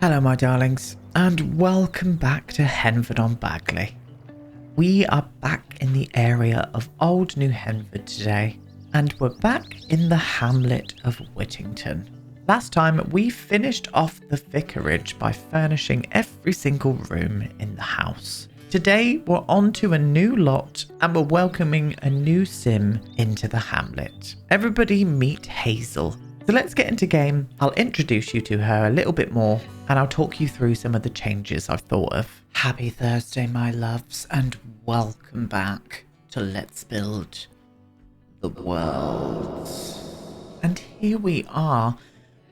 Hello my darlings, and welcome back to Henford on Bagley. We are back in the area of old New Henford today, and we're back in the Hamlet of Whittington. Last time we finished off the vicarage by furnishing every single room in the house. Today we're on to a new lot and we're welcoming a new sim into the hamlet. Everybody meet Hazel. So let's get into game. I'll introduce you to her a little bit more and I'll talk you through some of the changes I've thought of. Happy Thursday, my loves, and welcome back to Let's Build the World. And here we are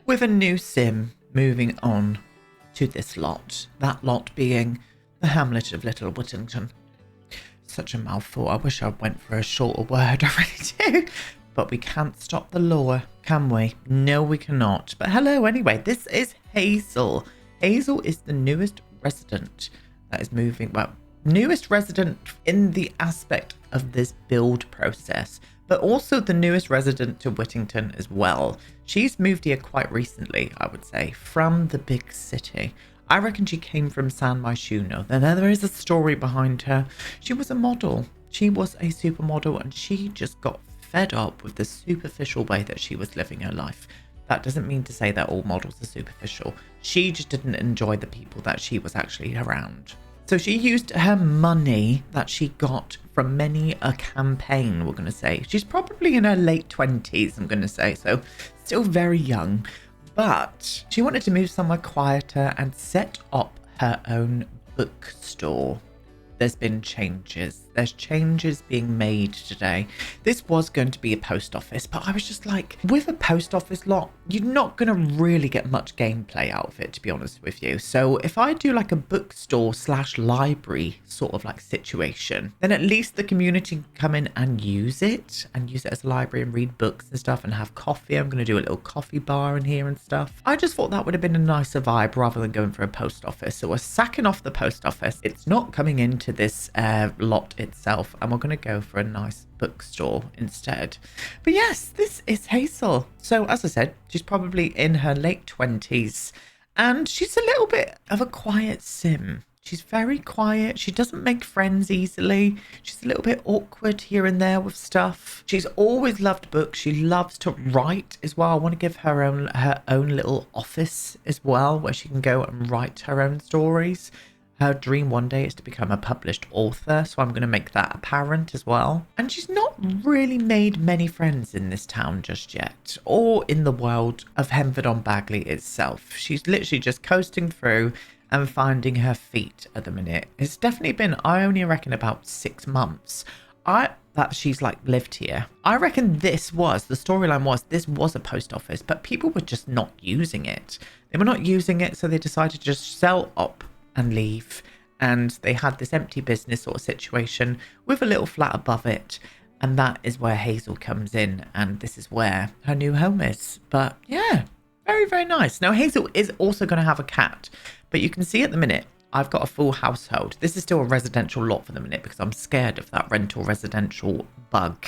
with a new sim moving on to this lot. That lot being the Hamlet of Little Whittington. Such a mouthful. I wish I went for a shorter word. I really do. But we can't stop the lore, can we? No, we cannot. But hello anyway. This is Hazel. Hazel is the newest resident that is moving. Well, newest resident in the aspect of this build process, but also the newest resident to Whittington as well. She's moved here quite recently, I would say, from the big city. I reckon she came from San Myshuno. Then there is a story behind her. She was a model. She was a supermodel and she just got fed up with the superficial way that she was living her life. That doesn't mean to say that all models are superficial. She just didn't enjoy the people that she was actually around. So she used her money that she got from many a campaign, we're going to say. She's probably in her late 20s, I'm going to say. So still very young. But she wanted to move somewhere quieter and set up her own bookstore. There's been changes. There's changes being made today. This was going to be a post office, but I was just like, with a post office lot, you're not going to really get much gameplay out of it, to be honest with you. So if I do like a bookstore / library sort of like situation, then at least the community can come in and use it as a library and read books and stuff and have coffee. I'm going to do a little coffee bar in here and stuff. I just thought that would have been a nicer vibe rather than going for a post office. So we're sacking off the post office. It's not coming into this lot itself, and we're going to go for a nice bookstore instead. But yes, this is Hazel. So as I said, she's probably in her late 20s and she's a little bit of a quiet sim. She's very quiet. She doesn't make friends easily. She's a little bit awkward here and there with stuff. She's always loved books. She loves to write as well. I want to give her own little office as well where she can go and write her own stories. Her dream one day is to become a published author, so I'm going to make that apparent as well. And she's not really made many friends in this town just yet, or in the world of Henford on Bagley itself. She's literally just coasting through and finding her feet at the minute. It's definitely been, I only reckon, about 6 months that she's like lived here. I reckon the storyline was this was a post office, but people were just not using it. They were not using it, so they decided to just sell up and leave, and they had this empty business sort of situation with a little flat above it, and that is where Hazel comes in, and this is where her new home is. But yeah, very, very nice. Now Hazel is also going to have a cat, but you can see at the minute I've got a full household. This is still a residential lot for the minute because I'm scared of that rental residential bug.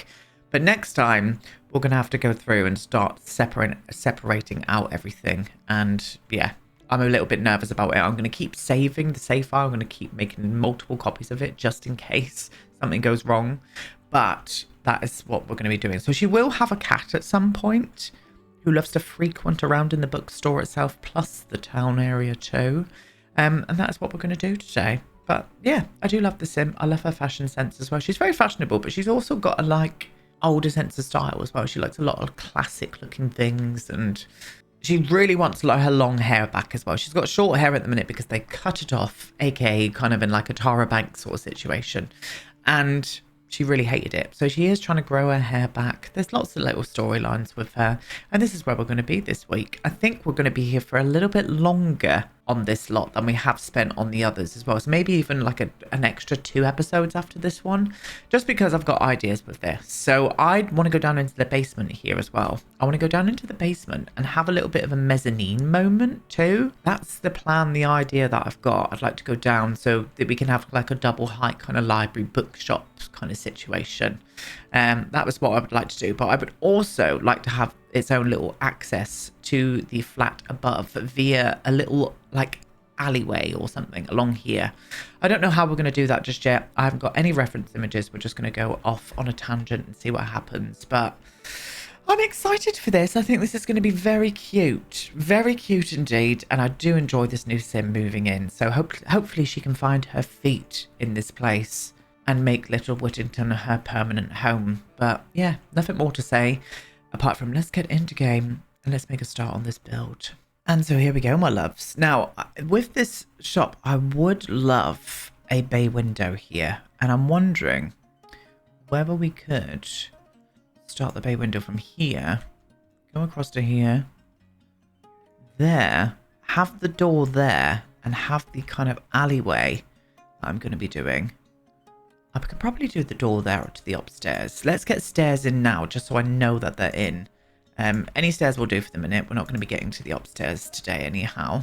But next time we're going to have to go through and start separating out everything, and yeah, I'm a little bit nervous about it. I'm going to keep saving the save file. I'm going to keep making multiple copies of it just in case something goes wrong. But that is what we're going to be doing. So she will have a cat at some point who loves to frequent around in the bookstore itself, plus the town area too. And that is what we're going to do today. But yeah, I do love the sim. I love her fashion sense as well. She's very fashionable, but she's also got a older sense of style as well. She likes a lot of classic looking things, and she really wants her long hair back as well. She's got short hair at the minute because they cut it off, aka kind of in like a Tara Banks sort of situation. And she really hated it. So she is trying to grow her hair back. There's lots of little storylines with her. And this is where we're going to be this week. I think we're going to be here for a little bit longer on this lot than we have spent on the others as well. So maybe even like an extra 2 episodes after this one, just because I've got ideas with this. So I want to go down into the basement here as well. I want to go down into the basement and have a little bit of a mezzanine moment too. That's the plan, the idea that I've got. I'd like to go down so that we can have like a double height kind of library bookshop kind of situation. That was what I would like to do. But I would also like to have its own little access to the flat above via a little like alleyway or something along here. I don't know how we're going to do that just yet. I haven't got any reference images. We're just going to go off on a tangent and see what happens. But I'm excited for this. I think this is going to be very cute indeed. And I do enjoy this new sim moving in. So hopefully she can find her feet in this place and make Little Whittington her permanent home. But yeah, nothing more to say apart from let's get into game and let's make a start on this build. And so here we go, my loves. Now, with this shop, I would love a bay window here. And I'm wondering whether we could start the bay window from here, go across to here, there, have the door there, and have the kind of alleyway that I'm going to be doing. I could probably do the door there to the upstairs. Let's get stairs in now, just so I know that they're in. Any stairs will do for the minute. We're not going to be getting to the upstairs today anyhow.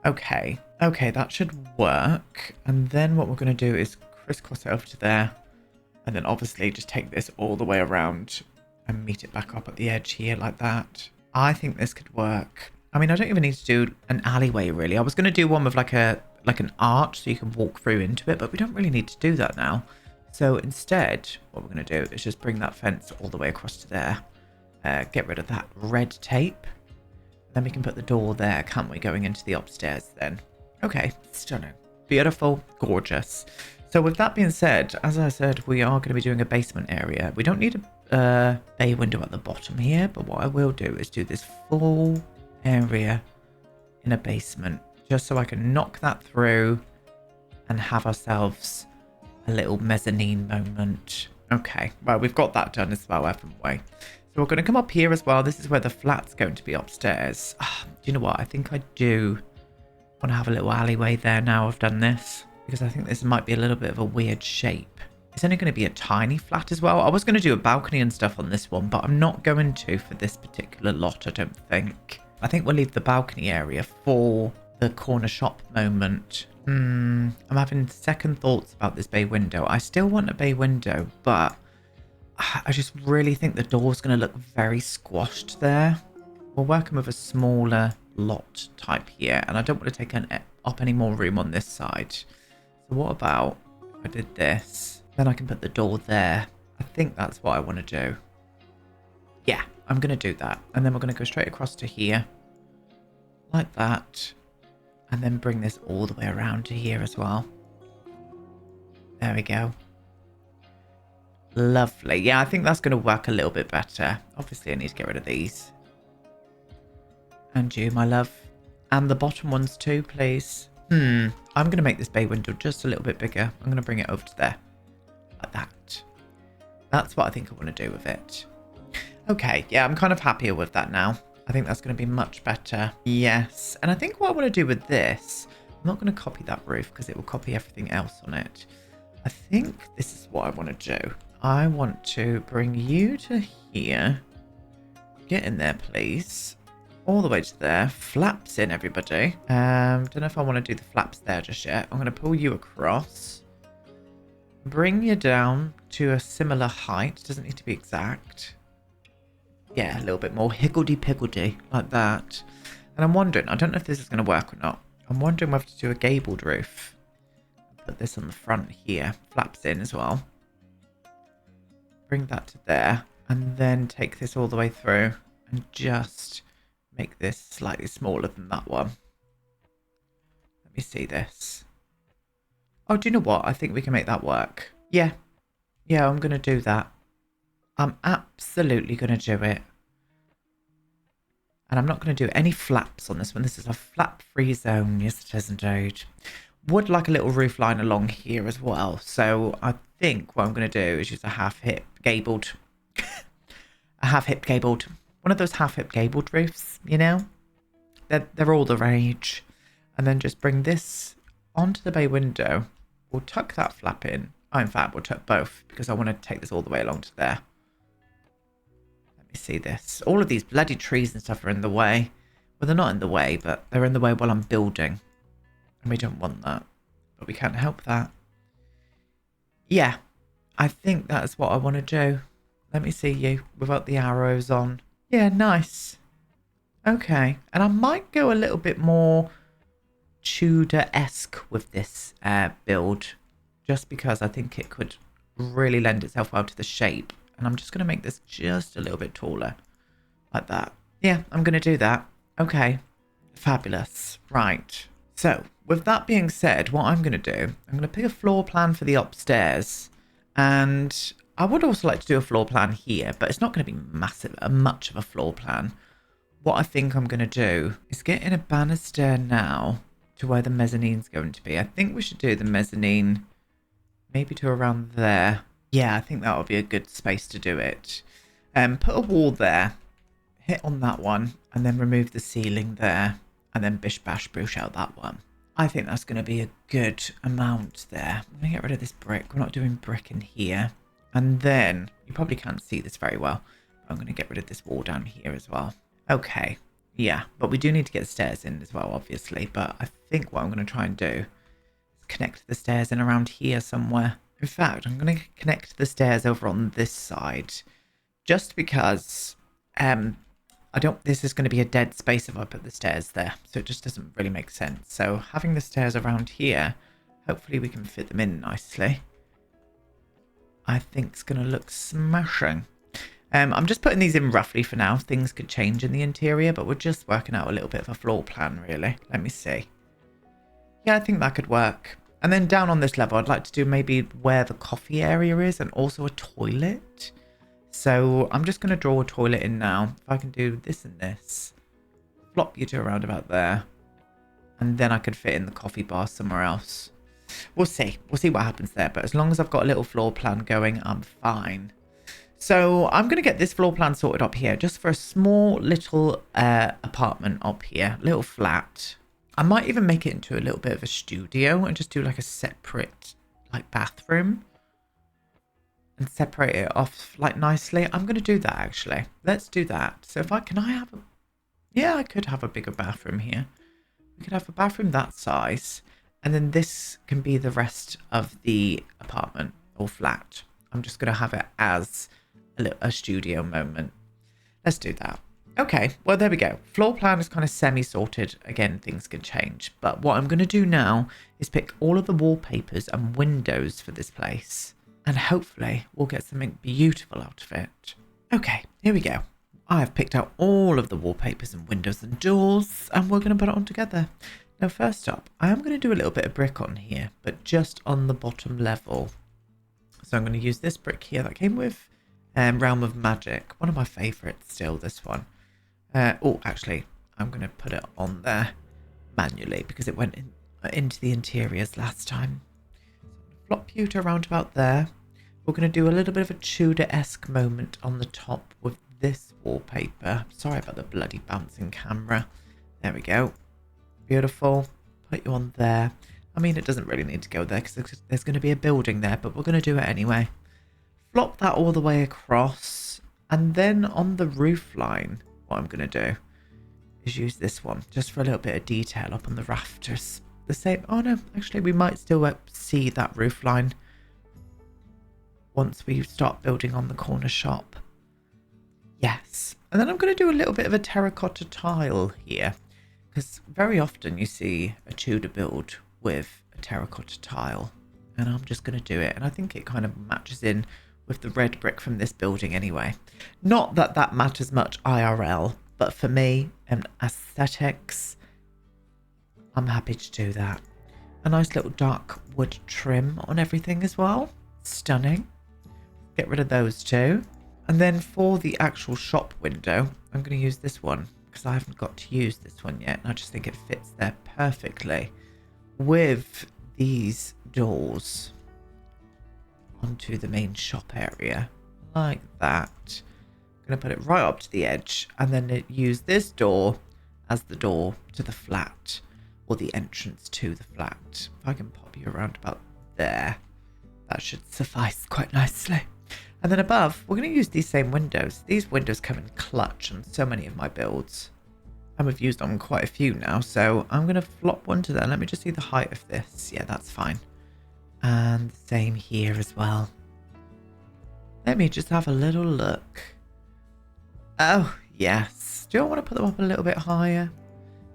Okay, that should work. And then what we're going to do is crisscross it over to there. And then obviously just take this all the way around and meet it back up at the edge here like that. I think this could work. I mean, I don't even need to do an alleyway really. I was going to do one with like an arch so you can walk through into it, but we don't really need to do that now. So instead, what we're going to do is just bring that fence all the way across to there. Get rid of that red tape. Then we can put the door there, can't we, going into the upstairs then. Okay, stunning. Beautiful, gorgeous. So with that being said, as I said, we are going to be doing a basement area. We don't need a bay window at the bottom here, but what I will do is do this full area in a basement, just so I can knock that through and have ourselves a little mezzanine moment. Okay, well, we've got that done as well, haven't we? So we're going to come up here as well. This is where the flat's going to be upstairs. Do you know what? I think I do want to have a little alleyway there now I've done this, because I think this might be a little bit of a weird shape. It's only going to be a tiny flat as well. I was going to do a balcony and stuff on this one, but I'm not going to for this particular lot, I don't think. I think we'll leave the balcony area for the corner shop moment. I'm having second thoughts about this bay window. I still want a bay window, but I just really think the door's going to look very squashed there. We're working with a smaller lot type here, and I don't want to take up any more room on this side. So what about if I did this? Then I can put the door there. I think that's what I want to do. Yeah, I'm going to do that. And then we're going to go straight across to here. Like that. And then bring this all the way around to here as well. There we go. Lovely. Yeah, I think that's going to work a little bit better. Obviously, I need to get rid of these. And you, my love. And the bottom ones too, please. I'm going to make this bay window just a little bit bigger. I'm going to bring it over to there. Like that. That's what I think I want to do with it. Okay, yeah, I'm kind of happier with that now. I think that's going to be much better. Yes. And I think what I want to do with this, I'm not going to copy that roof because it will copy everything else on it. I think this is what I want to do. I want to bring you to here. Get in there, please. All the way to there. Flaps in, everybody. Don't know if I want to do the flaps there just yet. I'm going to pull you across. Bring you down to a similar height. Doesn't need to be exact. Yeah, a little bit more higgledy-piggledy, like that. And I'm wondering, I don't know if this is going to work or not. I'm wondering whether to do a gabled roof. Put this on the front here. Flaps in as well. Bring that to there. And then take this all the way through. And just make this slightly smaller than that one. Let me see this. Oh, do you know what? I think we can make that work. Yeah. Yeah, I'm going to do that. I'm absolutely going to do it. And I'm not going to do any flaps on this one. This is a flap-free zone. Yes, it is indeed. Would like a little roof line along here as well. So I think what I'm going to do is use a half-hip gabled. A half-hip gabled. One of those half-hip gabled roofs, you know? They're all the rage. And then just bring this onto the bay window. We'll tuck that flap in. Oh, in fact, we'll tuck both because I want to take this all the way along to there. Let me see this. All of these bloody trees and stuff are in the way. Well, they're not in the way, but they're in the way while I'm building. And we don't want that. But we can't help that. Yeah, I think that's what I want to do. Let me see you without the arrows on. Yeah, nice. Okay. And I might go a little bit more Tudor-esque with this build, just because I think it could really lend itself well to the shape. And I'm just going to make this just a little bit taller, like that. Yeah, I'm going to do that. Okay, fabulous. Right. So, with that being said, what I'm going to do, I'm going to pick a floor plan for the upstairs. And I would also like to do a floor plan here, but it's not going to be much of a floor plan. What I think I'm going to do is get in a banister now to where the mezzanine's going to be. I think we should do the mezzanine maybe to around there. Yeah, I think that would be a good space to do it. Put a wall there, hit on that one, and then remove the ceiling there, and then bish bash boosh out that one. I think that's going to be a good amount there. I'm going to get rid of this brick. We're not doing brick in here. And then, you probably can't see this very well, but I'm going to get rid of this wall down here as well. Okay, yeah, but we do need to get the stairs in as well, obviously. But I think what I'm going to try and do is connect the stairs in around here somewhere. In fact, I'm going to connect the stairs over on this side, just because this is going to be a dead space if I put the stairs there, so it just doesn't really make sense. So having the stairs around here, hopefully we can fit them in nicely. I think it's going to look smashing. I'm just putting these in roughly for now. Things could change in the interior, but we're just working out a little bit of a floor plan, really. Let me see. Yeah, I think that could work. And then down on this level, I'd like to do maybe where the coffee area is and also a toilet. So I'm just going to draw a toilet in now. If I can do this and this, flop you to around about there. And then I could fit in the coffee bar somewhere else. We'll see. We'll see what happens there. But as long as I've got a little floor plan going, I'm fine. So I'm going to get this floor plan sorted up here, just for a small little apartment up here, little flat. I might even make it into a little bit of a studio and just do like a separate like bathroom and separate it off like nicely. I'm going to do that actually. Let's do that. So if I have a, yeah, I could have a bigger bathroom here. We could have a bathroom that size, and then this can be the rest of the apartment or flat. I'm just going to have it as a studio moment. Let's do that. Okay, well, there we go. Floor plan is kind of semi-sorted. Again, things can change. But what I'm going to do now is pick all of the wallpapers and windows for this place. And hopefully we'll get something beautiful out of it. Okay, here we go. I've picked out all of the wallpapers and windows and doors, and we're going to put it on together. Now, first up, I am going to do a little bit of brick on here, but just on the bottom level. So I'm going to use this brick here that came with Realm of Magic. One of my favourites still, this one. Oh, actually, I'm going to put it on there manually because it went into the interiors last time. So I'm going to flop you to around about there. We're going to do a little bit of a Tudor-esque moment on the top with this wallpaper. Sorry about the bloody bouncing camera. There we go. Beautiful. Put you on there. I mean, it doesn't really need to go there because there's going to be a building there, but we're going to do it anyway. Flop that all the way across. And then on the roof line, what I'm going to do is use this one just for a little bit of detail up on the rafters. The same. Oh no, actually we might still see that roof line once we start building on the corner shop. Yes. And then I'm going to do a little bit of a terracotta tile here, because very often you see a Tudor build with a terracotta tile, and I'm just going to do it. And I think it kind of matches in with the red brick from this building anyway. Not that that matters much IRL, but for me and aesthetics, I'm happy to do that. A nice little dark wood trim on everything as well. Stunning. Get rid of those two. And then for the actual shop window, I'm going to use this one because I haven't got to use this one yet. And I just think it fits there perfectly with these doors onto the main shop area like that. I'm going to put it right up to the edge and then use this door as the door to the flat, or the entrance to the flat. If I can pop you around about there, that should suffice quite nicely. And then above, we're going to use these same windows. These windows come in clutch on so many of my builds, and we've used on quite a few now, so I'm going to flop one to there. Let me just see the height of this. Yeah, that's fine. And the same here as well. Let me just have a little look. Oh, Yes. Do I want to put them up a little bit higher?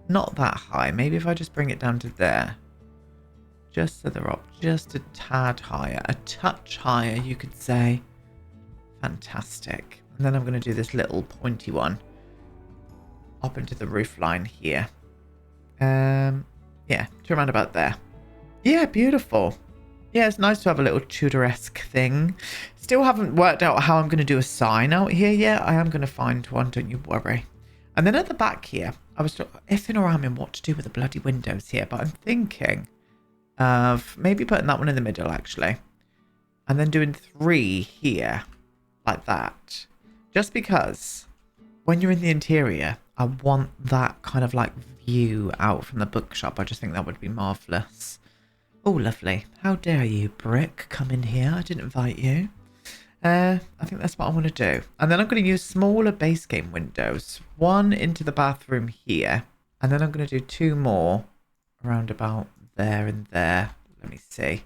Not that high. Maybe if I just bring it down to there. Just so they're up just a tad higher. A touch higher, you could say. Fantastic. And then I'm going to do this little pointy one up into the roof line here. Yeah, to around about there. Yeah, beautiful. Yeah, it's nice to have a little Tudor-esque thing. Still haven't worked out how I'm going to do a sign out here yet. I am going to find one, don't you worry. And then at the back here, I was iffing around in what to do with the bloody windows here, but I'm thinking of maybe putting that one in the middle, actually. And then doing 3 here, like that. Just because when you're in the interior, I want that kind of like view out from the bookshop. I just think that would be marvellous. Oh, lovely. How dare you, Brick, come in here. I didn't invite you. I think that's what I want to do. And then I'm going to use smaller base game windows. 1 into the bathroom here. And then I'm going to do 2 more around about there and there. Let me see.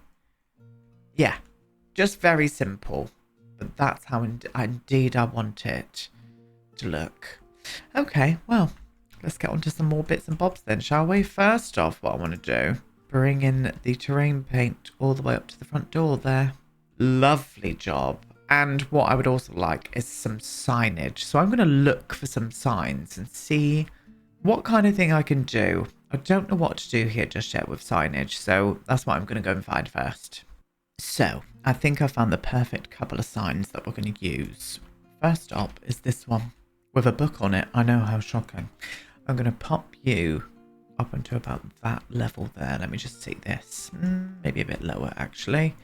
Yeah, just very simple. But that's how indeed I want it to look. Okay, well, let's get on to some more bits and bobs then, shall we? First off, what I want to do, bring in the terrain paint all the way up to the front door there. Lovely job. And what I would also like is some signage. So I'm going to look for some signs and see what kind of thing I can do. I don't know what to do here just yet with signage, so that's what I'm going to go and find first. So I think I found the perfect couple of signs that we're going to use. First up is this one with a book on it. I know, how shocking. I'm going to pop you up onto about that level there. Let me just see this. Maybe a bit lower, actually.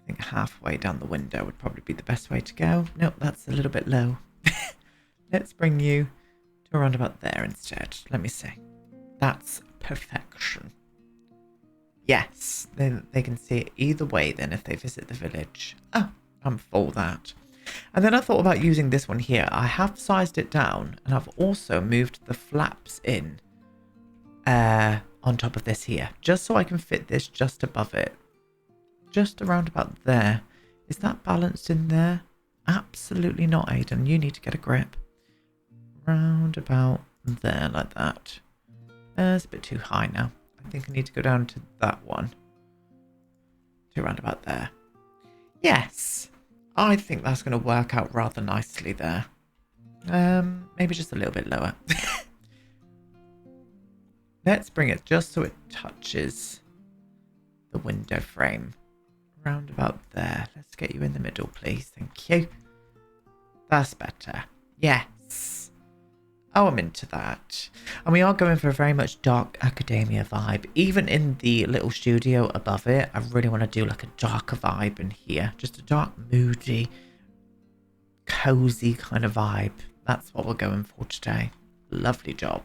I think halfway down the window would probably be the best way to go. Nope, that's a little bit low. Let's bring you to around about there instead. Let me see. That's perfection. Yes, then they can see it either way then if they visit the village. Oh, I'm for that. And then I thought about using this one here. I have sized it down and I've also moved the flaps in on top of this here, just so I can fit this just above it. Just around about there. Is that balanced in there? Absolutely not, Aiden. You need to get a grip. Round about there, like that. It's a bit too high now. I think I need to go down to that one. To around about there. Yes. I think that's going to work out rather nicely there. Maybe just a little bit lower. Let's bring it just so it touches the window frame. Round about there. Let's get you in the middle, please. Thank you. That's better. Yes. Oh, I'm into that. And we are going for a very much dark academia vibe. Even in the little studio above it, I really want to do like a darker vibe in here. Just a dark, moody, cozy kind of vibe. That's what we're going for today. Lovely job.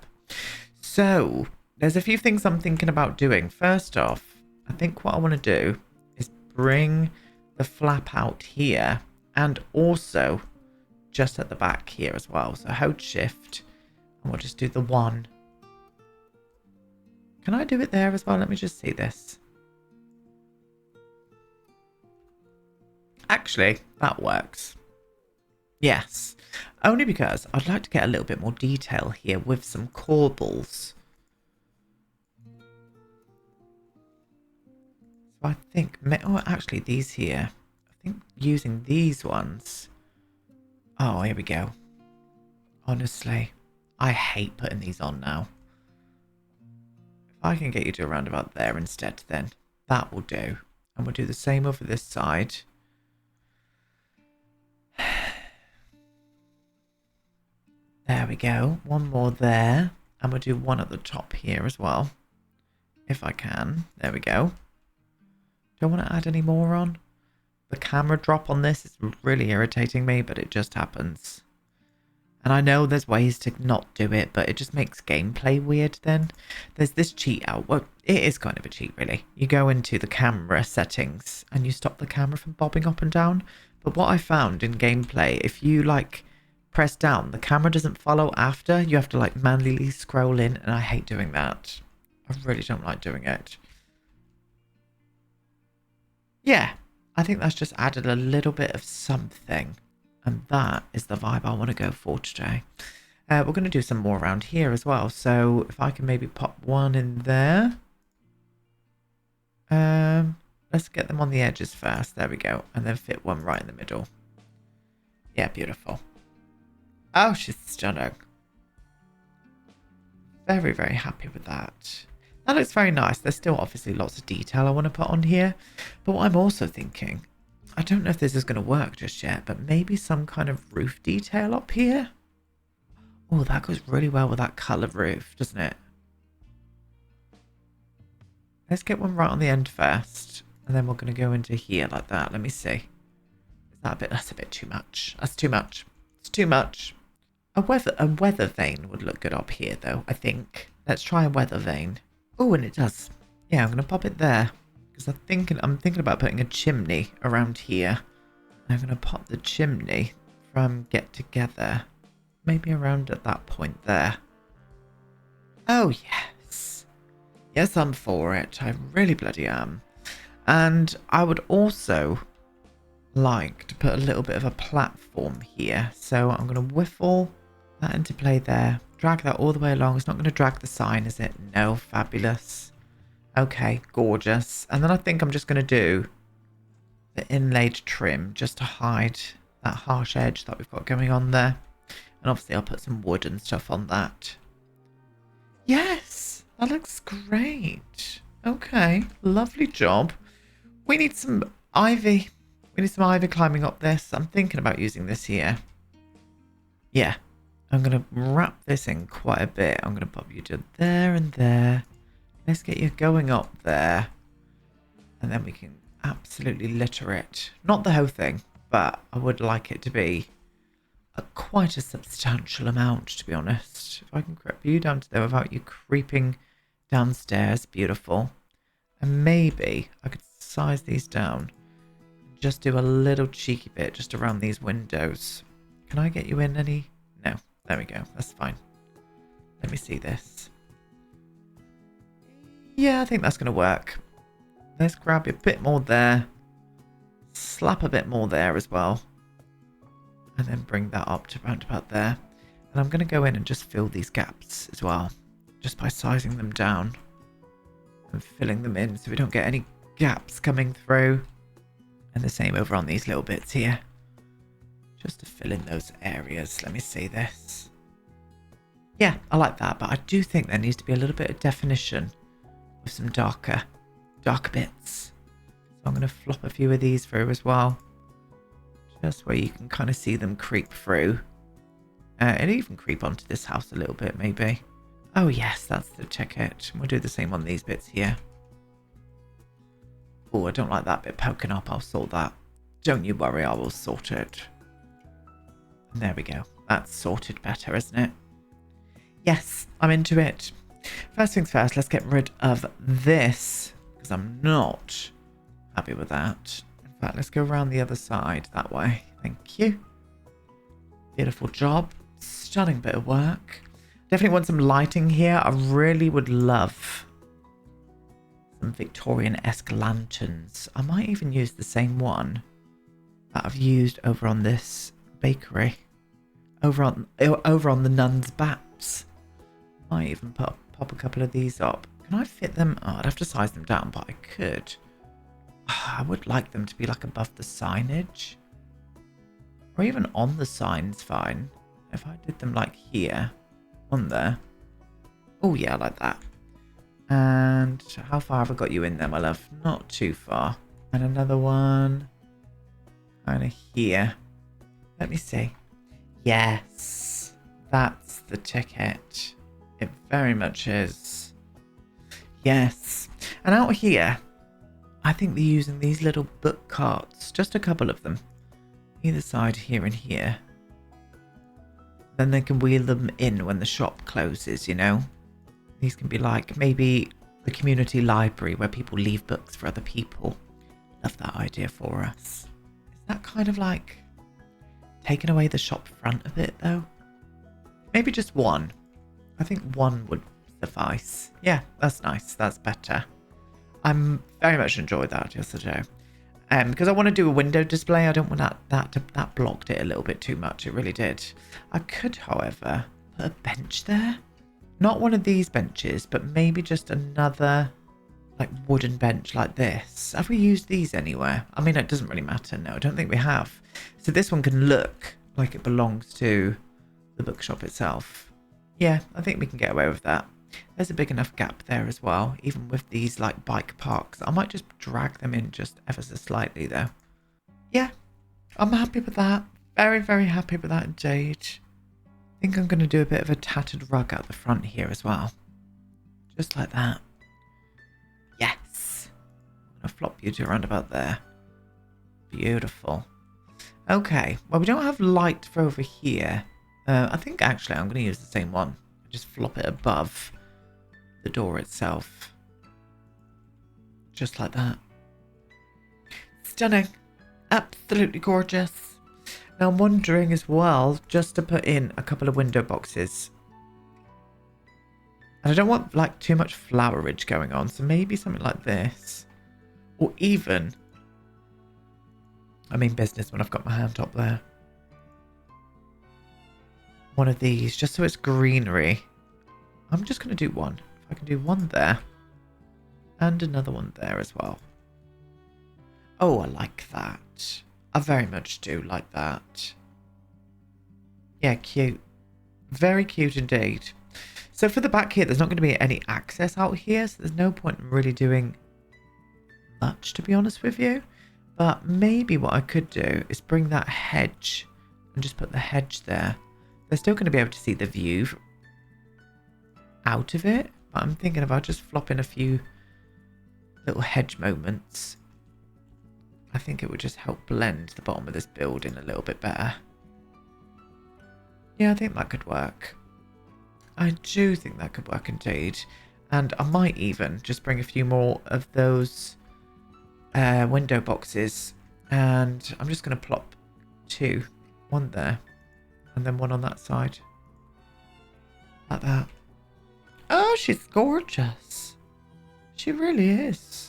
So, there's a few things I'm thinking about doing. First off, I think what I want to do is bring the flap out here and also just at the back here as well. So hold shift and we'll just do the 1. Can I do it there as well? Let me just see this. Actually, that works. Yes. Only because I'd like to get a little bit more detail here with some corbels. So I think, oh, actually these here, I think using these ones. Oh, here we go. Honestly, I hate putting these on now. If I can get you to around about there instead, then that will do. And we'll do the same over this side. There we go. One more there. And we'll do one at the top here as well. If I can. There we go. Do I want to add any more on? The camera drop on this is really irritating me, but it just happens. And I know there's ways to not do it, but it just makes gameplay weird then. There's this cheat out. Well, it is kind of a cheat, really. You go into the camera settings and you stop the camera from bobbing up and down. But what I found in gameplay, if you, like, press down, the camera doesn't follow after. You have to, like, manually scroll in, and I hate doing that. I really don't like doing it. Yeah, I think that's just added a little bit of something. And that is the vibe I want to go for today. We're going to do some more around here as well. So if I can maybe pop one in there. Let's get them on the edges first. There we go. And then fit one right in the middle. Yeah, beautiful. Oh, she's stunning. Very, very happy with that. That looks very nice. There's still obviously lots of detail I want to put on here. But what I'm also thinking, I don't know if this is going to work just yet, but maybe some kind of roof detail up here. Oh, that goes really well with that colour roof, doesn't it? Let's get one right on the end first. And then we're going to go into here like that. Let me see. Is that a bit? That's a bit too much. That's too much. It's too much. A weather vane would look good up here, though, I think. Let's try a weather vane. Oh, and it does. Yeah, I'm going to pop it there. Because I'm thinking about putting a chimney around here. I'm going to pop the chimney from Get Together. Maybe around at that point there. Oh, yes. Yes, I'm for it. I really bloody am. And I would also like to put a little bit of a platform here. So I'm going to whiffle that into play there. Drag that all the way along. It's not going to drag the sign, is it? No. Fabulous. Okay, gorgeous. And then I think I'm just going to do the inlaid trim just to hide that harsh edge that we've got going on there. And obviously I'll put some wood and stuff on that. Yes, that looks great. Okay, lovely job. We need some ivy. We need some ivy climbing up this. I'm thinking about using this here. Yeah, I'm going to wrap this in quite a bit. I'm going to pop you to there and there. Let's get you going up there. And then we can absolutely litter it. Not the whole thing, but I would like it to be quite a substantial amount, to be honest. If I can creep you down to there without you creeping downstairs. Beautiful. And maybe I could size these down. Just do a little cheeky bit just around these windows. Can I get you in any? No. There we go. That's fine. Let me see this. Yeah, I think that's going to work. Let's grab a bit more there. Slap a bit more there as well. And then bring that up to around about there. And I'm going to go in and just fill these gaps as well. Just by sizing them down. And filling them in so we don't get any gaps coming through. And the same over on these little bits here. Just to fill in those areas. Let me see this. Yeah, I like that. But I do think there needs to be a little bit of definition. With some darker bits. So I'm going to flop a few of these through as well. Just where you can kind of see them creep through. And even creep onto this house a little bit, maybe. Oh, yes, that's the ticket. We'll do the same on these bits here. Oh, I don't like that bit poking up. I'll sort that. Don't you worry, I will sort it. And there we go. That's sorted better, isn't it? Yes, I'm into it. First things first, let's get rid of this. Because I'm not happy with that. In fact, let's go around the other side that way. Thank you. Beautiful job. Stunning bit of work. Definitely want some lighting here. I really would love some Victorian-esque lanterns. I might even use the same one that I've used over on this bakery. Over on the Nun's Baps. Might even pop a couple of these up. Can I fit them? Oh, I'd have to size them down, but I could. Oh, I would like them to be like above the signage. Or even on the sign's fine. If I did them like here. On there. Oh yeah, I like that. And how far have I got you in there, my love? Not too far. And another one. Kind of here. Let me see. Yes. That's the ticket. It very much is. Yes. And out here, I think they're using these little book carts. Just a couple of them. Either side, here and here. Then they can wheel them in when the shop closes, you know? These can be like maybe the community library where people leave books for other people. Love that idea for us. Is that kind of like taking away the shop front a bit though? Maybe just one. I think one would suffice. Yeah, that's nice. That's better. I'm very much enjoyed that yesterday. Because I want to do a window display. I don't want that blocked it a little bit too much. It really did. I could, however, put a bench there. Not one of these benches, but maybe just another like wooden bench like this. Have we used these anywhere? I mean, it doesn't really matter. No, I don't think we have. So this one can look like it belongs to the bookshop itself. Yeah, I think we can get away with that. There's a big enough gap there as well, even with these like bike parks. I might just drag them in just ever so slightly though. Yeah, I'm happy with that. Very, very happy with that indeed. I think I'm going to do a bit of a tattered rug out the front here as well. Just like that. Yes. I'm going to flop you to around about there. Beautiful. Okay, well we don't have light for over here. I think actually I'm going to use the same one. Just flop it above the door itself. Just like that. Stunning. Absolutely gorgeous. Now I'm wondering as well, just to put in a couple of window boxes. And I don't want like too much flowerage going on, so maybe something like this. Or even, I mean business when I've got my hand up there. One of these, just so it's greenery. I'm just going to do one. If I can do one there. And another one there as well. Oh, I like that. I very much do like that. Yeah, cute. Very cute indeed. So for the back here, there's not going to be any access out here. So there's no point in really doing much, to be honest with you. But maybe what I could do is bring that hedge and just put the hedge there. They're still going to be able to see the view out of it. But I'm thinking about just flopping a few little hedge moments. I think it would just help blend the bottom of this building a little bit better. Yeah, I think that could work. I do think that could work indeed. And I might even just bring a few more of those window boxes. And I'm just going to plop two. One there. And then one on that side. Like that. Oh, she's gorgeous. She really is.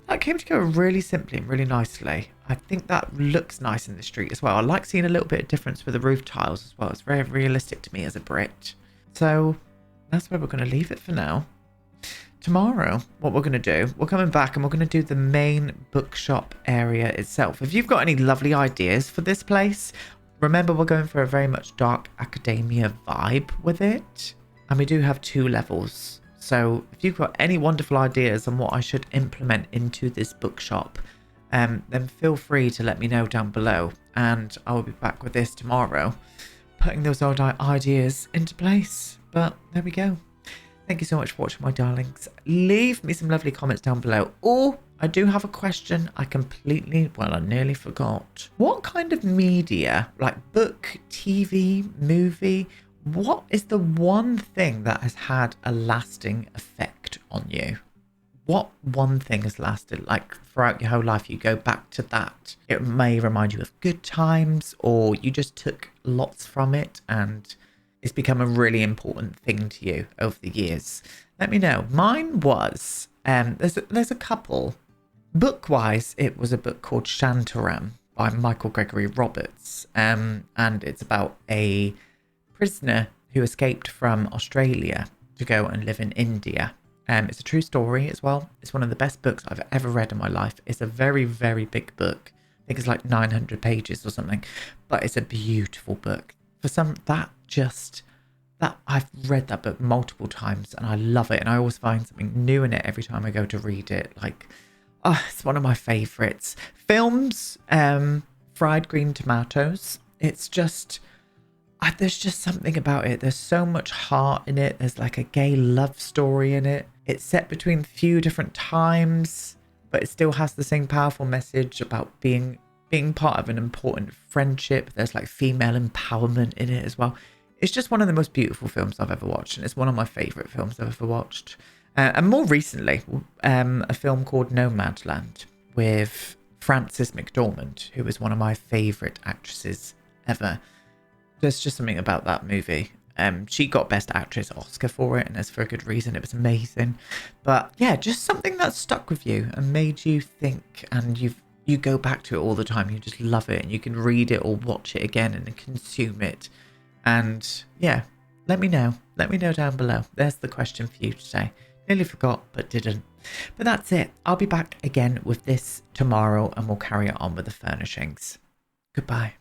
That came together really simply and really nicely. I think that looks nice in the street as well. I like seeing a little bit of difference with the roof tiles as well. It's very realistic to me as a Brit. So that's where we're going to leave it for now. Tomorrow, what we're going to do, we're coming back and we're going to do the main bookshop area itself. If you've got any lovely ideas for this place, remember we're going for a very much dark academia vibe with it. And we do have 2 levels. So if you've got any wonderful ideas on what I should implement into this bookshop, then feel free to let me know down below. And I will be back with this tomorrow, putting those old ideas into place. But there we go. Thank you so much for watching, my darlings. Leave me some lovely comments down below. Oh, I do have a question. I nearly forgot. What kind of media, like book, TV, movie, what is the one thing that has had a lasting effect on you? What one thing has lasted, like throughout your whole life, you go back to that? It may remind you of good times, or you just took lots from it and it's become a really important thing to you over the years. Let me know. Mine was, there's a couple. Book-wise, it was a book called Shantaram by Michael Gregory Roberts. And it's about a prisoner who escaped from Australia to go and live in India. It's a true story as well. It's one of the best books I've ever read in my life. It's a very, very big book. I think it's like 900 pages or something. But it's a beautiful book. I've read that book multiple times and I love it. And I always find something new in it every time I go to read it. Like, oh, it's one of my favourites. Films, Fried Green Tomatoes. It's just... there's just something about it. There's so much heart in it. There's like a gay love story in it. It's set between a few different times, but it still has the same powerful message about being part of an important friendship. There's like female empowerment in it as well. It's just one of the most beautiful films I've ever watched, and it's one of my favourite films I've ever watched. And more recently, a film called Nomadland with Frances McDormand, who is one of my favourite actresses ever. There's just something about that movie. She got Best Actress Oscar for it, and it's for a good reason. It was amazing. But yeah, just something that stuck with you and made you think, and you go back to it all the time. You just love it, and you can read it or watch it again and consume it And yeah, let me know. Let me know down below. There's the question for you today. Nearly forgot, but didn't. But that's it. I'll be back again with this tomorrow and we'll carry it on with the furnishings. Goodbye.